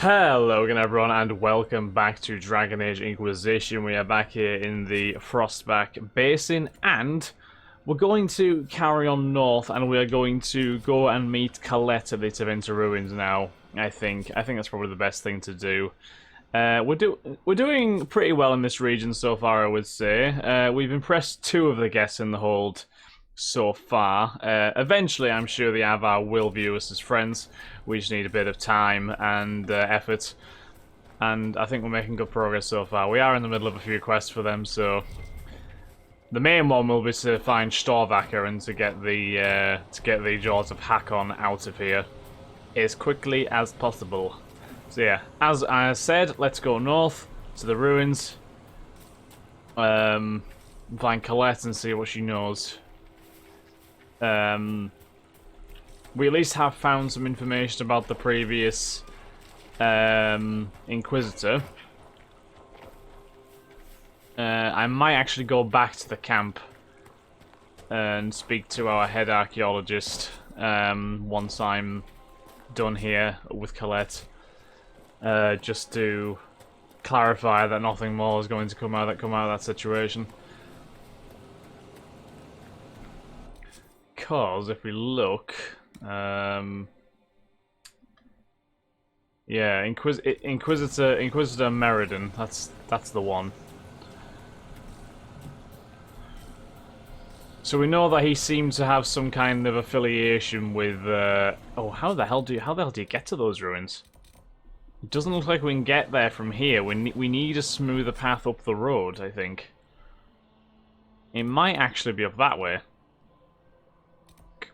Hello again everyone and welcome back to Dragon Age Inquisition. We are back here in the Frostback Basin and we're going to carry on north and we are going to go and meet Colette at the Taventa Ruins now, I think. I think that's probably the best thing to do. We're doing pretty well in this region so far, I would say. We've impressed two of the guests in the hold so far. Eventually, I'm sure the Avvar will view us as friends. We just need a bit of time and effort. And I think we're making good progress so far. We are in the middle of a few quests for them, so the main one will be to find Storvacker and to get the jaws of Hakkon out of here as quickly as possible. So yeah, as I said, let's go north to the ruins. Find Colette and see what she knows. We at least have found some information about the previous Inquisitor. I might actually go back to the camp and speak to our head archaeologist once I'm done here with Colette, just to clarify that nothing more is going to come out of that situation. Because if we look, yeah, Inquisitor Meriden. That's the one. So we know that he seems to have some kind of affiliation with. Oh, how the hell do you get to those ruins? It doesn't look like we can get there from here. We need a smoother path up the road, I think. It might actually be up that way.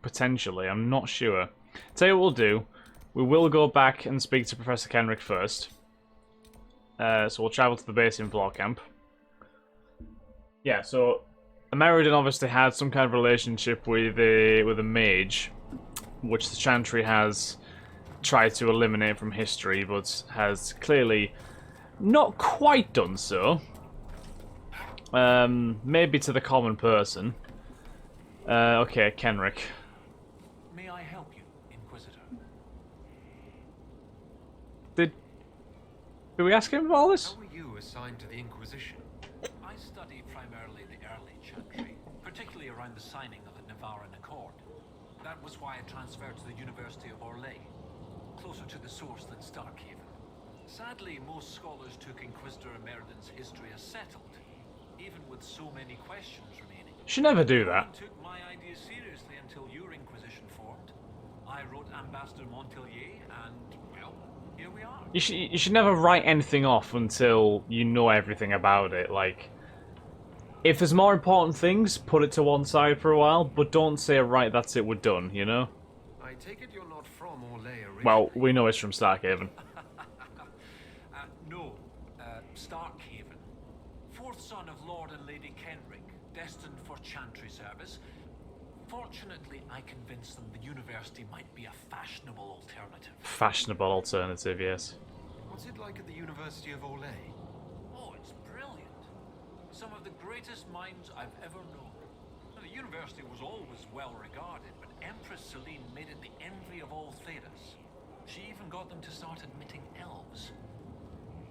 Potentially, I'm not sure. Tell you what we'll do. We will go back and speak to Professor Kenric first. So we'll travel to the Basin Floor Camp. Yeah, so Meriden obviously had some kind of relationship with a mage, which the Chantry has tried to eliminate from history, but has clearly not quite done so. Maybe to the common person. Okay, Kenric. May I help you, Inquisitor? Did we ask him about all this? How were you assigned to the Inquisition? I study primarily the early Chantry, particularly around the signing of the Navaran Accord. That was why I transferred to the University of Orlais, closer to the source than Starkhaven. Sadly, most scholars took Inquisitor Meriden's history as settled, even with so many questions remaining. Should never do that. Took my ideas seriously until your Inquisition formed. I wrote Ambassador Montpellier, and, well, here we are. You should never write anything off until you know everything about it. Like, if there's more important things, put it to one side for a while, but don't say, right, that's it, we're done, you know? I take it you're not from Orlais originally. Well, we know it's from Starkhaven. No, Starkhaven. Fourth son of Lord and Lady Kenric, destined for Chantry service. Fortunately, I convinced them the university might be a fashionable alternative. Fashionable alternative, yes. What's it like at the University of Orlais? Oh, it's brilliant. Some of the greatest minds I've ever known. Now, the university was always well regarded, but Empress Celine made it the envy of all Thedas. She even got them to start admitting elves.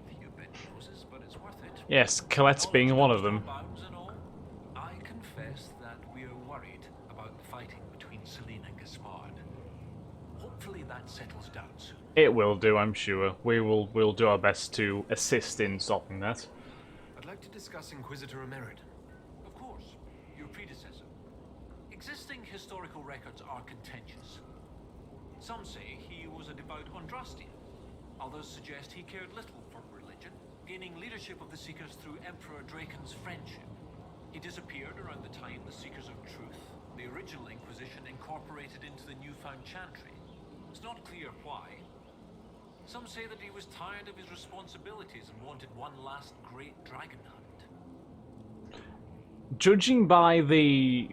Few bit noses, but it's worth it. Yes, Colette's being one of them. I confess that we are worried about the fighting between Celine and Gaspard. Hopefully that settles down soon. It will do, I'm sure. We'll do our best to assist in stopping that. I'd like to discuss Inquisitor Meriden. Of course, your predecessor. Existing historical records are contentious. Some say he was a devout Andrastian. Others suggest he cared little for religion, gaining leadership of the Seekers through Emperor Draken's friendship. He disappeared around the time the Seekers of Truth, the original Inquisition, incorporated into the newfound Chantry. It's not clear why. Some say that he was tired of his responsibilities and wanted one last great dragon hunt. Judging by the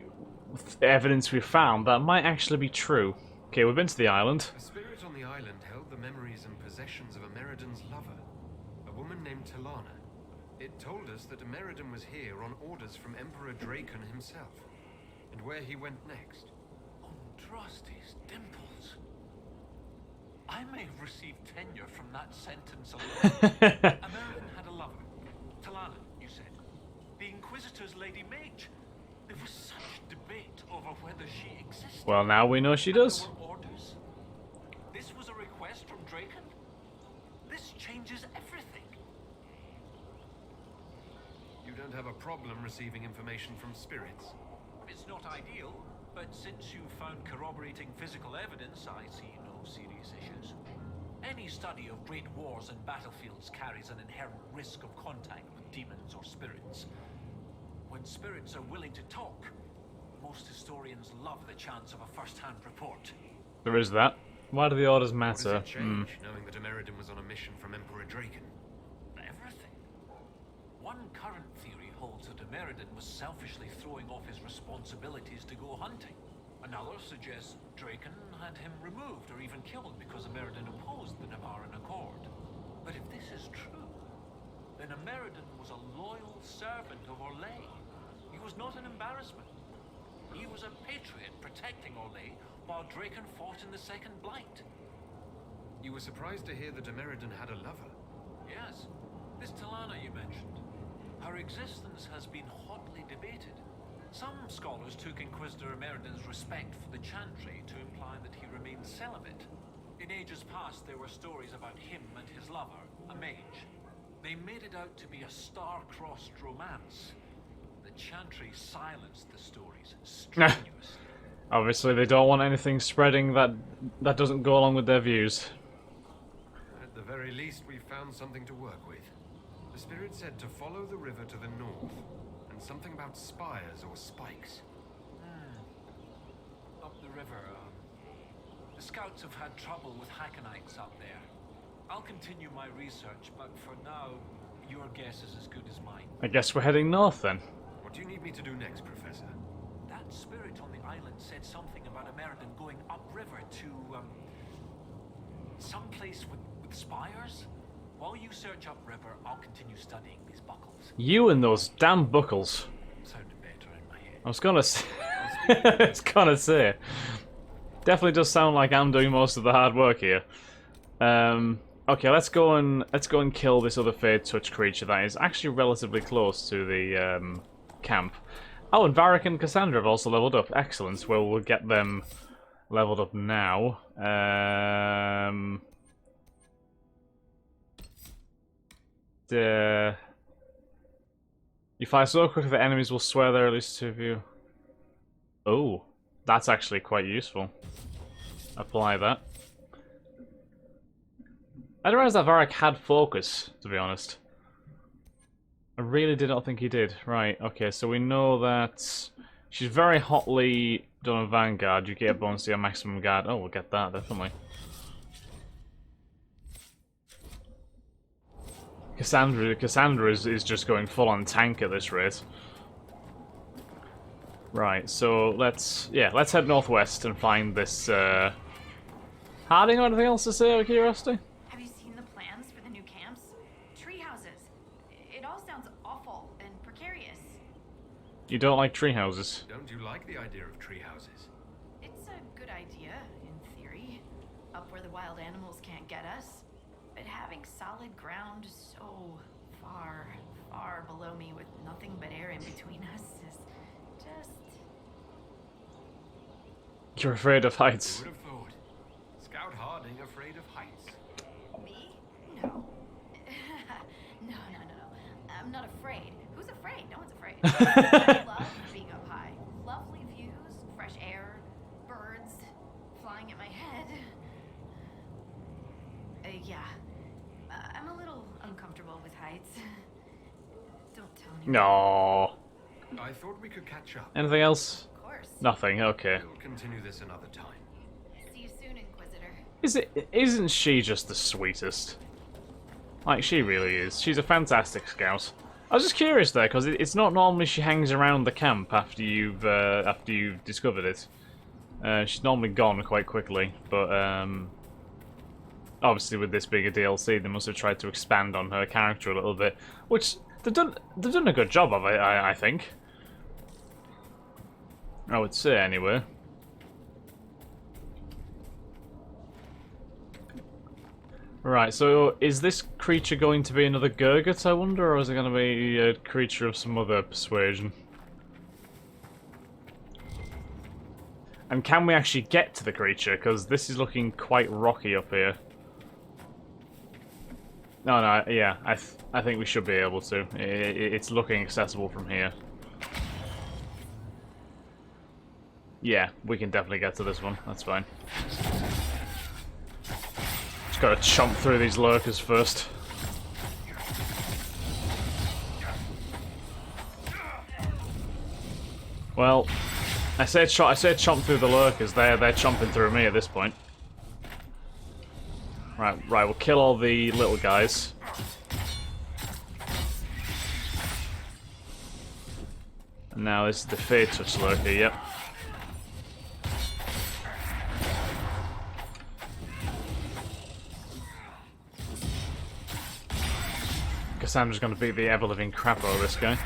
evidence we've found, that might actually be true. Okay, we've been to the island. A spirit on the island held the memories and possessions of Meriden's lover, a woman named Talana. It told us that Meriden was here on orders from Emperor Draken himself, and where he went next. Andrasti's dimples. I may have received tenure from that sentence alone. American had a lover. Talana, you said. The Inquisitor's Lady Mage. There was such debate over whether she existed. Well, now we know she does. There were orders. This was a request from Draken. This changes everything. You don't have a problem receiving information from spirits? It's not ideal, but since you found corroborating physical evidence, I see no serious issues. Any study of great wars and battlefields carries an inherent risk of contact with demons or spirits. When spirits are willing to talk, most historians love the chance of a first-hand report. There is that. Why do the orders What does matter? it change, knowing that American was on a mission from Emperor Draken? Everything. One current theory holds that American was selfishly throwing off his responsibilities to go hunting. Another suggests Draken had him removed or even killed because American opposed the Navaran Accord. But if this is true, then American was a loyal servant of Orlais. He was not an embarrassment. He was a patriot protecting Orlais while Draken fought in the Second Blight. You were surprised to hear that American had a lover? Yes, this Talana you mentioned. Her existence has been hotly debated. Some scholars took Inquisitor Emeriden's respect for the Chantry to imply that he remained celibate. In ages past, there were stories about him and his lover, a mage. They made it out to be a star-crossed romance. The Chantry silenced the stories strenuously. Obviously, they don't want anything spreading that doesn't go along with their views. At the very least, we found something to work with. The spirit said to follow the river to the north, and something about spires or spikes. Up the river, the scouts have had trouble with Hakkonites up there. I'll continue my research, but for now, your guess is as good as mine. I guess we're heading north then. What do you need me to do next, Professor? That spirit on the island said something about American going upriver to, some place with spires. While you search upriver, I'll continue studying these buckles. You and those damn buckles. Sounded better in my head. I was gonna say, I was gonna say. Definitely does sound like I'm doing most of the hard work here. Okay, let's go and kill this other Fade Touch creature that is actually relatively close to the camp. Oh, and Varric and Cassandra have also leveled up. Excellent. Well, we'll get them leveled up now. You fire so quickly that enemies will swear they're released to view. Oh, that's actually quite useful. Apply that. I didn't realize that Varric had focus, to be honest. I really did not think he did. Right, okay, so we know that she's very hotly done on Vanguard. You get a bonus to your maximum guard. Oh, we'll get that, definitely. Cassandra is just going full on tank at this rate. Right, so let's head northwest and find this Harding or anything else to say out of curiosity? Have you seen the plans for the new camps? Tree houses. It all sounds awful and precarious. You don't like tree houses? Don't you like the idea of tree houses? It's a good idea, in theory. Up where the wild animals can't get us. But having solid ground so far, far below me with nothing but air in between us is just... You're afraid of heights. Who would have thought? Scout Harding afraid of heights. Me? No. No. I'm not afraid. Who's afraid? No one's afraid. I love being up high. Lovely views, fresh air, birds flying at my head. Yeah. I'm a little uncomfortable with heights. Don't tell anyone. No. I thought we could catch up. Anything else? Of course. Nothing. Okay. We'll continue this another time. See you soon, Inquisitor. Isn't she just the sweetest? Like, she really is. She's a fantastic scout. I was just curious there, because it's not normally she hangs around the camp after you've discovered it. She's normally gone quite quickly, but obviously with this being a DLC, they must have tried to expand on her character a little bit, which they've done a good job of, I think. I would say, anyway. Right, so is this creature going to be another Gurgut, I wonder, or is it going to be a creature of some other persuasion? And can we actually get to the creature? Because this is looking quite rocky up here. No, yeah, I think we should be able to. It's looking accessible from here. Yeah, we can definitely get to this one. That's fine. Just gotta chomp through these lurkers first. Well, I said chomp through the lurkers. They're chomping through me at this point. Right, we'll kill all the little guys. And now this is the Fade Touch lurker, yep. Cassandra's gonna beat the ever-living crap out of this guy.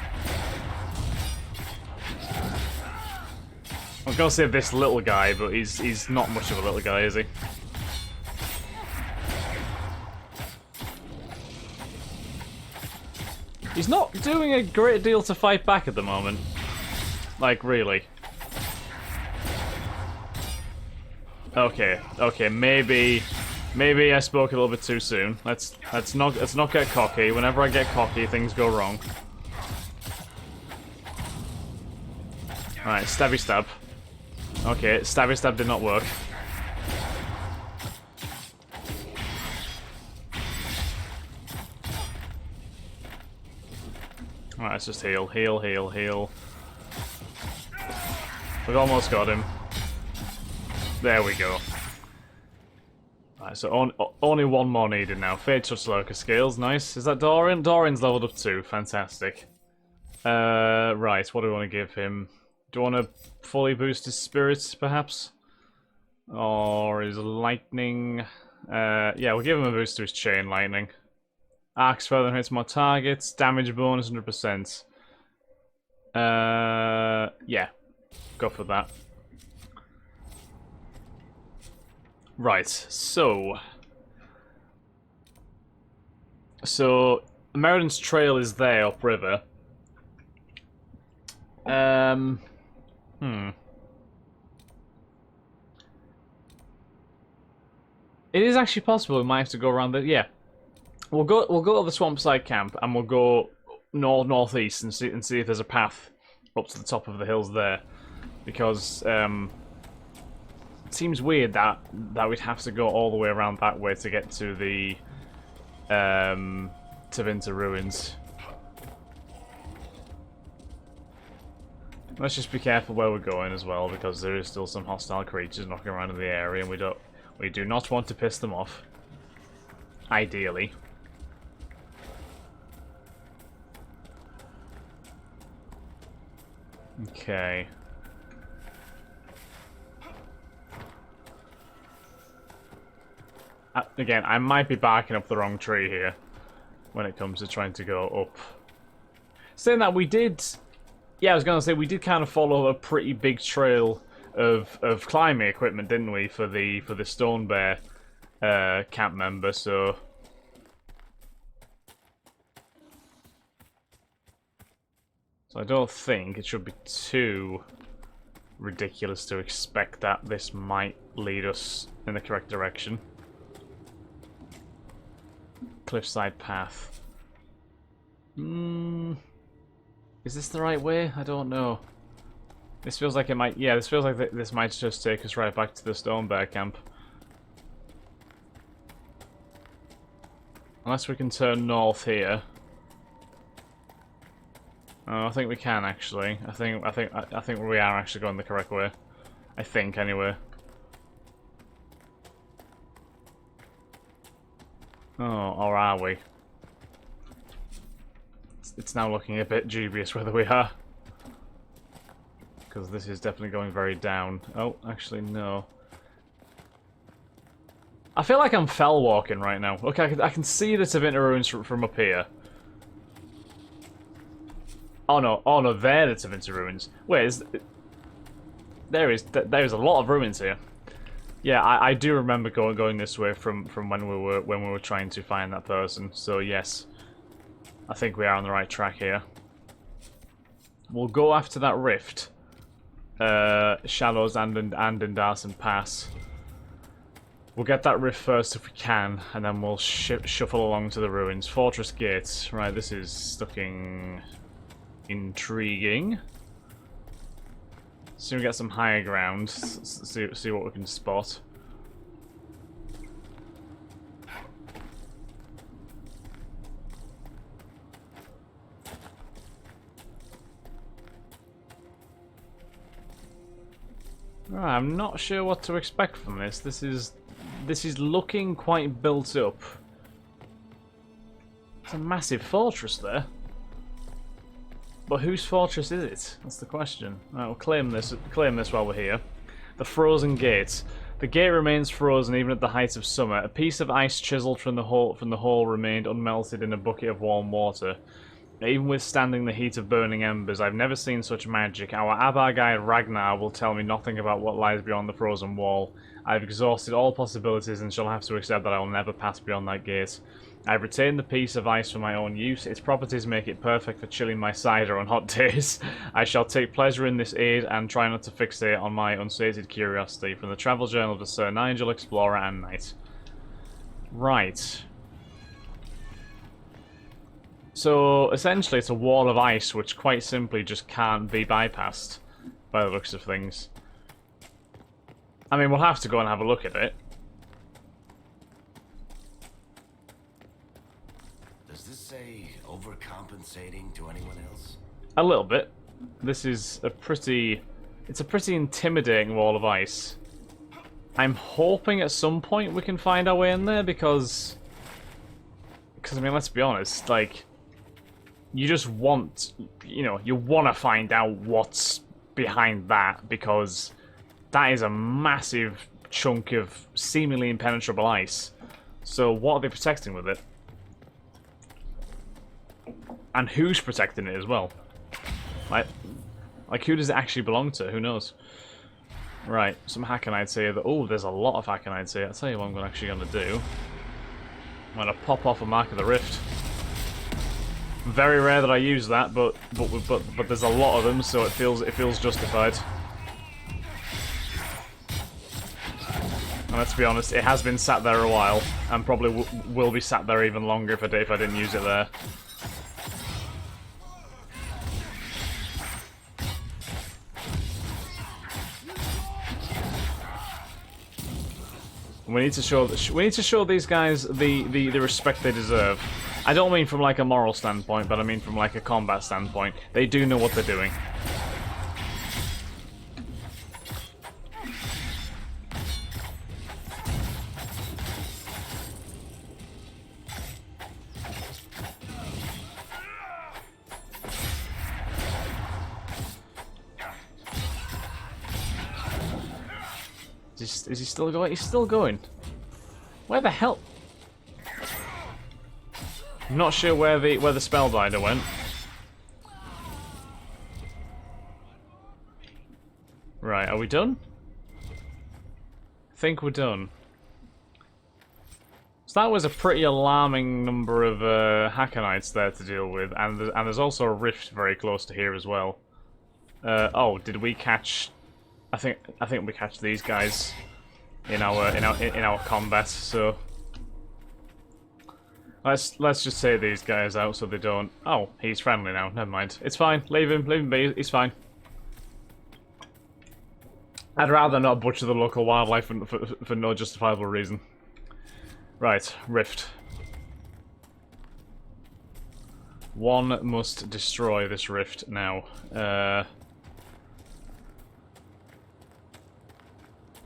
I was gonna say this little guy, but he's not much of a little guy, is he? He's not doing a great deal to fight back at the moment. Like, really. Okay, maybe I spoke a little bit too soon. Let's not get cocky. Whenever I get cocky, things go wrong. Alright, stabby stab. Okay, stabby stab did not work. Alright, let's just heal. We've almost got him. There we go. Alright, so only one more needed now. Fade Touch Lurker scales, nice. Is that Dorian? Dorian's leveled up too, fantastic. Right, what do we want to give him? Do you want to fully boost his spirits, perhaps? Or his lightning? Yeah, we'll give him a boost to his chain lightning. Arcs further hits more targets. Damage bonus 100%. Yeah. Go for that. Right, so Meriden's Trail is there upriver. It is actually possible we might have to go around the We'll go to the Swampside camp and we'll go northeast and see if there's a path up to the top of the hills there, because it seems weird that we'd have to go all the way around that way to get to the Tevinter ruins. Let's just be careful where we're going as well, because there is still some hostile creatures knocking around in the area, and we do not want to piss them off. Ideally. Okay. Again, I might be barking up the wrong tree here when it comes to trying to go up. Saying that, we did... Yeah, I was going to say, we did kind of follow a pretty big trail of climbing equipment, didn't we, for the Stone Bear camp member, so... So I don't think it should be too ridiculous to expect that this might lead us in the correct direction. Cliffside path. Is this the right way? I don't know. This feels like it might... Yeah, this feels like this might just take us right back to the Stone Bear camp. Unless we can turn north here. Oh, I think we can actually. I think we are actually going the correct way. I think anyway. Oh, or are we? It's now looking a bit dubious whether we are. Because this is definitely going very down. Oh, actually no. I feel like I'm fell walking right now. Okay, I can see the Tevinter ruins from up here. Oh no, they're the Tevinter ruins. Wait, there's a lot of ruins here. Yeah, I do remember going this way from when we were trying to find that person. So yes, I think we are on the right track here. We'll go after that rift, Shallows and Indarsen Pass. We'll get that rift first if we can, and then we'll shuffle along to the ruins. Fortress Gates. Right, this is looking intriguing. See if we get some higher ground. See what we can spot. Right, I'm not sure what to expect from this. This is looking quite built up. It's a massive fortress there. But whose fortress is it? That's the question. Right, we'll claim this while we're here. The Frozen Gate. The gate remains frozen even at the height of summer. A piece of ice chiseled from the hole remained unmelted in a bucket of warm water. Even withstanding the heat of burning embers, I've never seen such magic. Our Avvar guide Ragnar will tell me nothing about what lies beyond the frozen wall. I've exhausted all possibilities and shall have to accept that I will never pass beyond that gate. I've retained the piece of ice for my own use. Its properties make it perfect for chilling my cider on hot days. I shall take pleasure in this aid and try not to fixate on my unsated curiosity. From the travel journal of the Sir Nigel Explorer and Knight. Right. So, essentially it's a wall of ice which quite simply just can't be bypassed, by the looks of things. I mean, we'll have to go and have a look at it. Does this say overcompensating to anyone else? A little bit. This is a pretty... It's a pretty intimidating wall of ice. I'm hoping at some point we can find our way in there because... I mean, let's be honest, like... You just want... You know, you want to find out what's behind that because... That is a massive chunk of seemingly impenetrable ice. So what are they protecting with it? And who's protecting it as well? Like who does it actually belong to? Who knows? Right, some Hakkonites here. Oh, there's a lot of Hakkonites here. I'll tell you what I'm actually going to do. I'm going to pop off a Mark of the Rift. Very rare that I use that, but there's a lot of them, so it feels justified. And let's be honest, it has been sat there a while, and probably will be sat there even longer if I didn't use it there. We need to show these guys the respect they deserve. I don't mean from like a moral standpoint, but I mean from like a combat standpoint. They do know what they're doing. Is he still going? He's still going. Where the hell? I'm not sure where the spellbinder went. Right, are we done? I think we're done. So that was a pretty alarming number of Hakkonites there to deal with, and there's also a rift very close to here as well. Oh, did we catch? I think we catch these guys in our combat. So let's just say these guys out so they don't. Oh, he's friendly now. Never mind. It's fine. Leave him be. He's fine. I'd rather not butcher the local wildlife for no justifiable reason. Right, rift. One must destroy this rift now.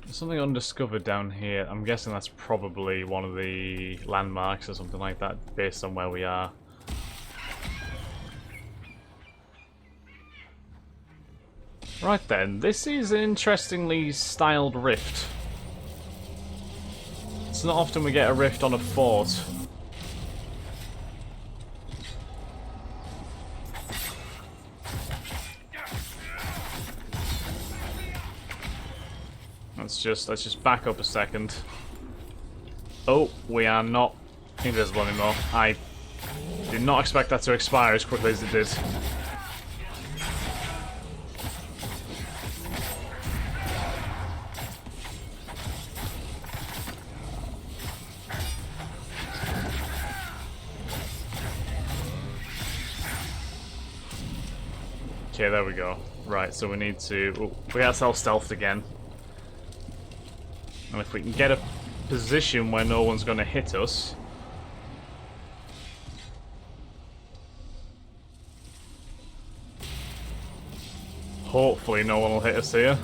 There's something undiscovered down here. I'm guessing that's probably one of the landmarks or something like that, based on where we are. Right then, this is an interestingly styled rift. It's not often we get a rift on a fort. let's just back up a second. Oh, we are not invisible anymore. I did not expect that to expire as quickly as it did. Okay, there we go. Right, so we need to... Oh, we got ourselves stealthed again. And if we can get a position where no one's going to hit us... Hopefully no one will hit us here.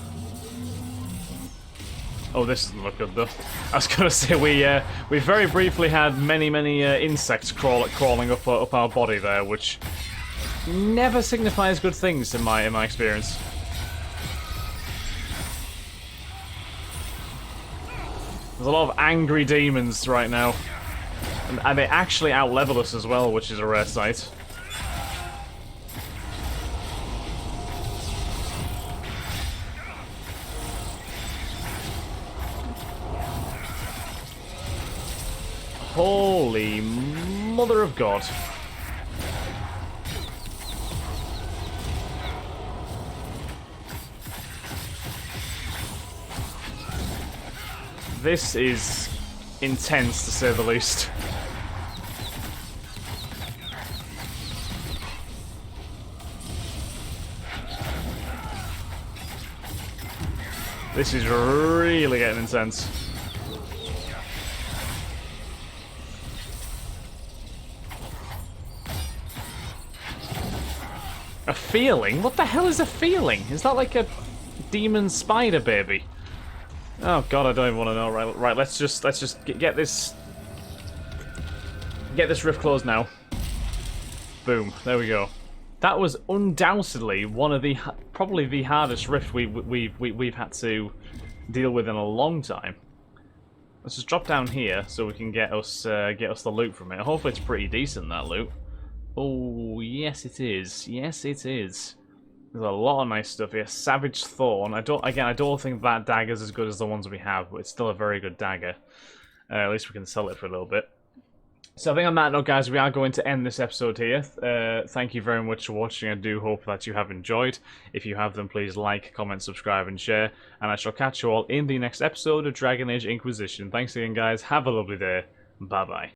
Oh, this doesn't look good though. I was going to say we very briefly had many insects crawling up our body there, which never signifies good things in my experience. There's a lot of angry demons right now, and they actually outlevel us as well, which is a rare sight. Holy mother of God. This is intense, to say the least. This is really getting intense. A feeling? What the hell is a feeling? Is that like a demon spider baby? Oh god, I don't even want to know. Right, let's just get this rift closed now. Boom, there we go. That was undoubtedly one of the probably the hardest rift we've had to deal with in a long time. Let's just drop down here so we can get us the loot from it. Hopefully it's pretty decent, that loot. Oh yes it is. Yes it is. There's a lot of nice stuff here. Savage Thorn. I don't think that dagger's as good as the ones we have, but it's still a very good dagger. At least we can sell it for a little bit. So I think on that note, guys, we are going to end this episode here. Thank you very much for watching. I do hope that you have enjoyed. If you have, then please like, comment, subscribe, and share. And I shall catch you all in the next episode of Dragon Age Inquisition. Thanks again, guys. Have a lovely day. Bye-bye.